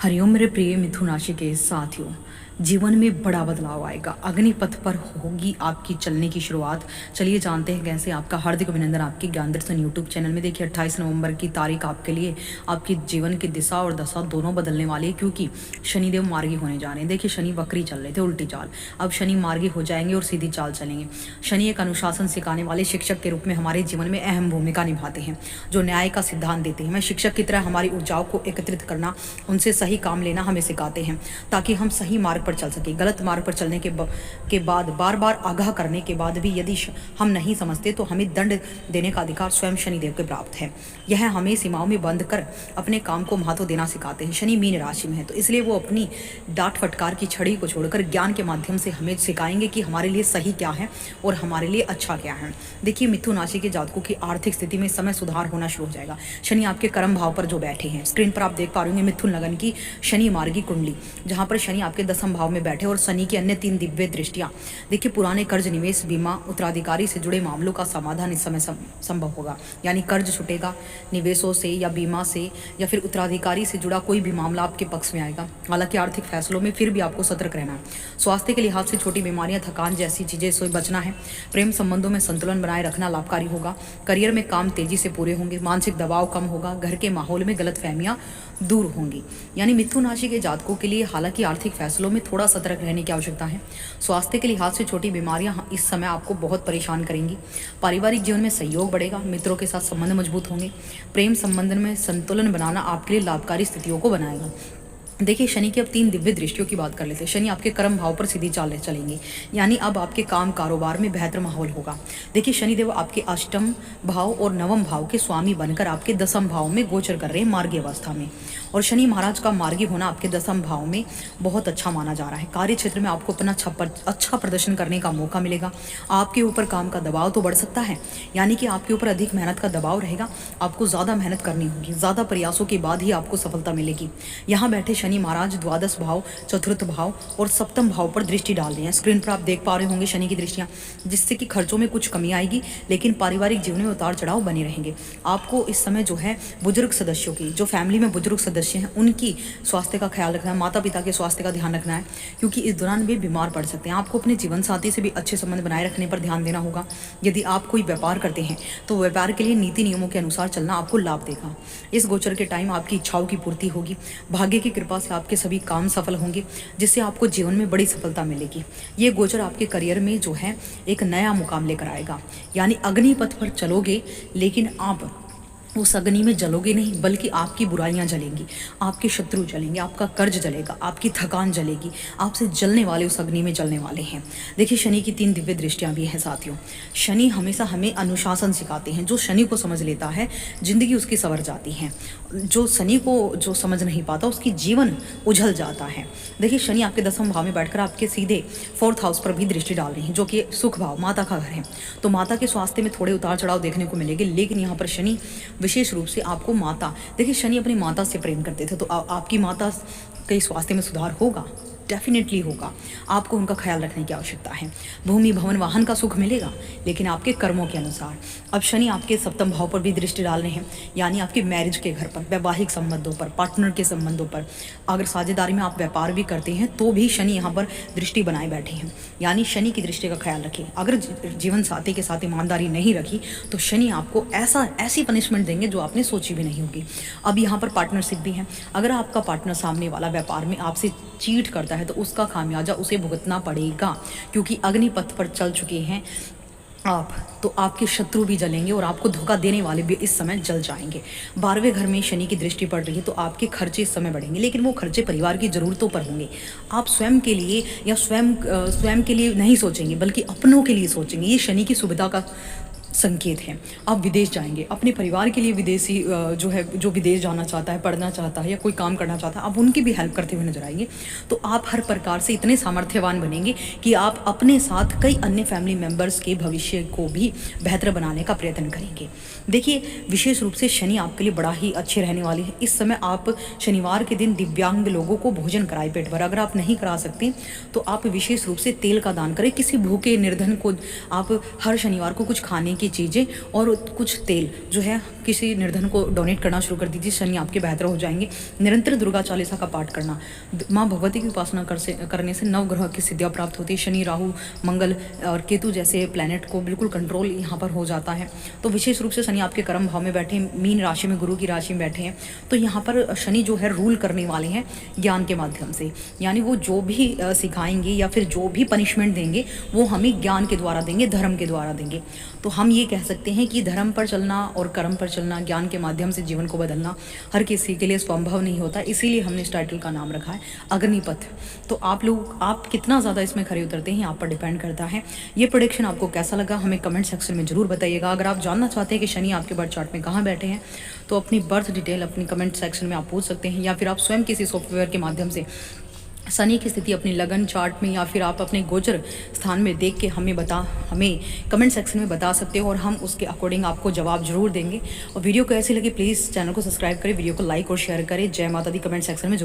हरिओम मेरे प्रिय मिथुन राशि के साथियों। जीवन में बड़ा बदलाव आएगा। अग्निपथ पर होगी आपकी चलने की शुरुआत। चलिए जानते हैं कैसे। आपका हार्दिक अभिनंदन आपके ज्ञान दर्शन यूट्यूब चैनल में। देखिए 28 नवंबर की तारीख आपके लिए आपकी जीवन की दिशा और दशा दोनों बदलने वाली है, क्योंकि शनिदेव मार्गी होने जा रहे हैं। देखिए शनि वक्री चल रहे थे, उल्टी चाल, अब शनि मार्गी हो जाएंगे और सीधी चाल चलेंगे। शनि एक अनुशासन सिखाने वाले शिक्षक के रूप में हमारे जीवन में अहम भूमिका निभाते हैं, जो न्याय का सिद्धांत देते हैं। मैं शिक्षक की तरह हमारी ऊर्जाओं को एकत्रित करना, उनसे सही काम लेना हमें सिखाते हैं, ताकि हम सही मार्ग पर चल सके। गलत मार्ग पर चलने के बाद बार बार आगाह करने के बाद भी यदि हम नहीं समझते तो हमें दंड देने का अधिकार स्वयं शनिदेव के प्राप्त है। यह हमें सीमाओं में बंद कर अपने काम को महत्व देना सिखाते हैं। शनि मीन राशि में है, तो इसलिए वो अपनी डांट फटकार की छड़ी को छोड़कर ज्ञान के माध्यम से हमें सिखाएंगे कि हमारे लिए सही क्या है और हमारे लिए अच्छा क्या है। देखिए मिथुन राशि के जातकों की आर्थिक स्थिति में समय सुधार होना शुरू हो जाएगा। शनि आपके कर्म भाव पर जो बैठे हैं, स्क्रीन पर आप देख पा रहे होंगे मिथुन लगन की शनि मार्गी कुंडली, जहां पर शनि आपके 10वें भाव में बैठे और शनि की अन्य 3 दिव्य दृष्टियां। देखिए पुराने कर्ज, निवेश, बीमा, उत्तराधिकारी से जुड़े मामलों का समाधान इस समय संभव होगा। यानी कर्ज छूटेगा, निवेशों से या बीमा से या फिर उत्तराधिकारी से जुड़ा कोई भी मामला आपके पक्ष में आएगा। हालांकि आर्थिक फैसलों में फिर भी आपको सतर्क रहना है। स्वास्थ्य के लिहाज से छोटी बीमारियां, थकान जैसी चीजें से बचना है। प्रेम संबंधों में संतुलन बनाए रखना लाभकारी होगा। करियर में काम तेजी से पूरे होंगे। मानसिक दबाव कम होगा। घर के माहौल में गलतफहमियां दूर होंगी। यानी मिथुन राशि के जातकों के लिए हालांकि आर्थिक फैसलों में थोड़ा सतर्क रहने की आवश्यकता है। स्वास्थ्य के लिहाज से छोटी बीमारियां इस समय आपको बहुत परेशान करेंगी। पारिवारिक जीवन में सहयोग बढ़ेगा। मित्रों के साथ संबंध मजबूत होंगे। प्रेम संबंध में संतुलन बनाना आपके लिए लाभकारी स्थितियों को बनाएगा। देखिए शनि की अब 3 दिव्य दृष्टियों की बात कर लेते हैं। शनि आपके कर्म भाव पर सीधी चाल चलेंगे, यानी अब आपके काम कारोबार में बेहतर माहौल होगा। देखिए शनिदेव आपके 8वें भाव और 9वें भाव के स्वामी बनकर आपके 10वें भाव में गोचर कर रहे हैं मार्गी अवस्था में। और शनि महाराज का मार्गी होना आपके 10वें भाव में बहुत अच्छा माना जा रहा है। कार्य क्षेत्र में आपको अपना अच्छा प्रदर्शन करने का मौका मिलेगा। आपके ऊपर काम का दबाव तो बढ़ सकता है, यानी कि आपके ऊपर अधिक मेहनत का दबाव रहेगा। आपको ज़्यादा मेहनत करनी होगी। ज़्यादा प्रयासों के बाद ही आपको सफलता मिलेगी। यहाँ बैठे शनि महाराज द्वादश भाव, चतुर्थ भाव और 7वें भाव पर दृष्टि डाल रहे हैं। स्क्रीन पर आप देख पा रहे होंगे शनि की दृष्टियां, जिससे कि खर्चों में कुछ कमी आएगी, लेकिन पारिवारिक जीवन में उतार चढ़ाव बने रहेंगे। आपको इस समय जो है बुजुर्ग सदस्यों की, जो फैमिली में बुजुर्ग सदस्य हैं, उनकी स्वास्थ्य का ख्याल रखना है। माता पिता के स्वास्थ्य का ध्यान रखना है, क्योंकि इस दौरान वे बीमार पड़ सकते हैं। आपको अपने जीवन साथी से भी अच्छे संबंध बनाए रखने पर ध्यान देना होगा। यदि आप कोई व्यापार करते हैं तो व्यापार के लिए नीति नियमों के अनुसार चलना आपको लाभ देगा। इस गोचर के टाइम आपकी इच्छाओं की पूर्ति होगी। भाग्य की कृपा से आपके सभी काम सफल होंगे, जिससे आपको जीवन में बड़ी सफलता मिलेगी। ये गोचर आपके करियर में जो है एक नया मुकाम लेकर आएगा। यानी अग्निपथ पर चलोगे, लेकिन आप उस अग्नि में जलोगे नहीं, बल्कि आपकी बुराइयां जलेंगी, आपके शत्रु जलेंगे, आपका कर्ज जलेगा, आपकी थकान जलेगी। आपसे जलने वाले उस अग्नि में जलने वाले हैं। देखिए शनि की 3 दिव्य दृष्टियां भी हैं साथियों। शनि हमेशा हमें अनुशासन सिखाते हैं। जो शनि को समझ लेता है, जिंदगी उसकी संवर जाती है। जो शनि को जो समझ नहीं पाता, उसकी जीवन उझल जाता है। देखिए शनि आपके 10वें भाव में बैठकर आपके सीधे 4th हाउस पर भी दृष्टि डाल रहे हैं, जो कि सुख भाव, माता का घर है। तो माता के स्वास्थ्य में थोड़े उतार चढ़ाव देखने को मिलेंगे, लेकिन यहाँ पर शनि विशेष रूप से आपको माता, देखिए शनि अपनी माता से प्रेम करते थे, तो आपकी माता के स्वास्थ्य में सुधार होगा, डेफिनेटली होगा। आपको उनका ख्याल रखने की आवश्यकता है। भूमि भवन वाहन का सुख मिलेगा, लेकिन आपके कर्मों के अनुसार। अब शनि आपके 7वें भाव पर भी दृष्टि डाल रहे हैं, यानी आपके मैरिज के घर पर, वैवाहिक संबंधों पर, पार्टनर के संबंधों पर। अगर साझेदारी में आप व्यापार भी करते हैं तो भी शनि यहाँ पर दृष्टि बनाए बैठे हैं, यानी शनि की दृष्टि का ख्याल रखें। अगर जीवन साथी के साथ ईमानदारी नहीं रखी तो शनि आपको ऐसी पनिशमेंट देंगे जो आपने सोची भी नहीं होगी। अब यहाँ पर पार्टनरशिप भी है। अगर आपका पार्टनर सामने वाला व्यापार में आपसे चीट करता है तो उसका खामियाजा उसे भुगतना पड़ेगा, क्योंकि अग्निपथ पर चल चुके हैं आप, तो आपके शत्रु भी जलेंगे और आपको धोखा देने वाले भी इस समय जल जाएंगे। 12वें घर में शनि की दृष्टि पड़ रही है, तो आपके खर्चे इस समय बढ़ेंगे, लेकिन वो खर्चे परिवार की ज़रूरतों पर होंगे। आप स्वयं के लिए या स्वयं के लिए नहीं सोचेंगे, बल्कि अपनों के लिए सोचेंगे। ये शनि की सुविधा का संकेत है। आप विदेश जाएंगे, अपने परिवार के लिए विदेशी जो विदेश जाना चाहता है, पढ़ना चाहता है या कोई काम करना चाहता है, आप उनकी भी हेल्प करते हुए नजर आएंगे। तो आप हर प्रकार से इतने सामर्थ्यवान बनेंगे कि आप अपने साथ कई अन्य फैमिली मेम्बर्स के भविष्य को भी बेहतर बनाने का प्रयत्न करेंगे। देखिए विशेष रूप से शनि आपके लिए बड़ा ही अच्छे रहने वाली है। इस समय आप शनिवार के दिन दिव्यांग लोगों को भोजन कराए पेट भर। अगर आप नहीं करा सकते तो आप विशेष रूप से तेल का दान करें। किसी भूखे निर्धन को आप हर शनिवार को कुछ खाने की की चीज़ें और कुछ तेल जो है किसी निर्धन को डोनेट करना शुरू कर दीजिए। शनि आपके बेहतर हो जाएंगे। निरंतर दुर्गा चालीसा का पाठ करना, माँ भगवती की उपासना करने से नवग्रह की सिद्धियाँ प्राप्त होती है। शनि, राहु, मंगल और केतु जैसे प्लैनेट को बिल्कुल कंट्रोल यहाँ पर हो जाता है। तो विशेष रूप से शनि आपके कर्म भाव में बैठे, मीन राशि में, गुरु की राशि में बैठे हैं, तो यहाँ पर शनि जो है रूल करने वाले हैं ज्ञान के माध्यम से। यानी वो जो भी सिखाएंगे या फिर जो भी पनिशमेंट देंगे वो हमें ज्ञान के द्वारा देंगे, धर्म के द्वारा देंगे। तो हम ये कह सकते हैं कि धर्म पर चलना और कर्म पर चलना, ज्ञान के माध्यम से जीवन को बदलना हर किसी के लिए संभव नहीं होता। इसीलिए हमने इस टाइटल का नाम रखा है अग्निपथ। तो आप कितना ज़्यादा इसमें खरे उतरते हैं आप पर डिपेंड करता है। ये प्रेडिक्शन आपको कैसा लगा हमें कमेंट सेक्शन में ज़रूर बताइएगा। अगर आप जानना चाहते हैं कि शनि आपके बर्थ चार्ट में कहाँ बैठे हैं तो अपनी बर्थ डिटेल अपनी कमेंट सेक्शन में आप पूछ सकते हैं, या फिर आप स्वयं किसी सॉफ्टवेयर के माध्यम से शनि की स्थिति अपनी लगन चार्ट में या फिर आप अपने गोचर स्थान में देख के हमें कमेंट सेक्शन में बता सकते हो और हम उसके अकॉर्डिंग आपको जवाब जरूर देंगे। और वीडियो कैसी लगी प्लीज़ चैनल को सब्सक्राइब करें, वीडियो को लाइक और शेयर करें। जय माता दी कमेंट सेक्शन में जरूर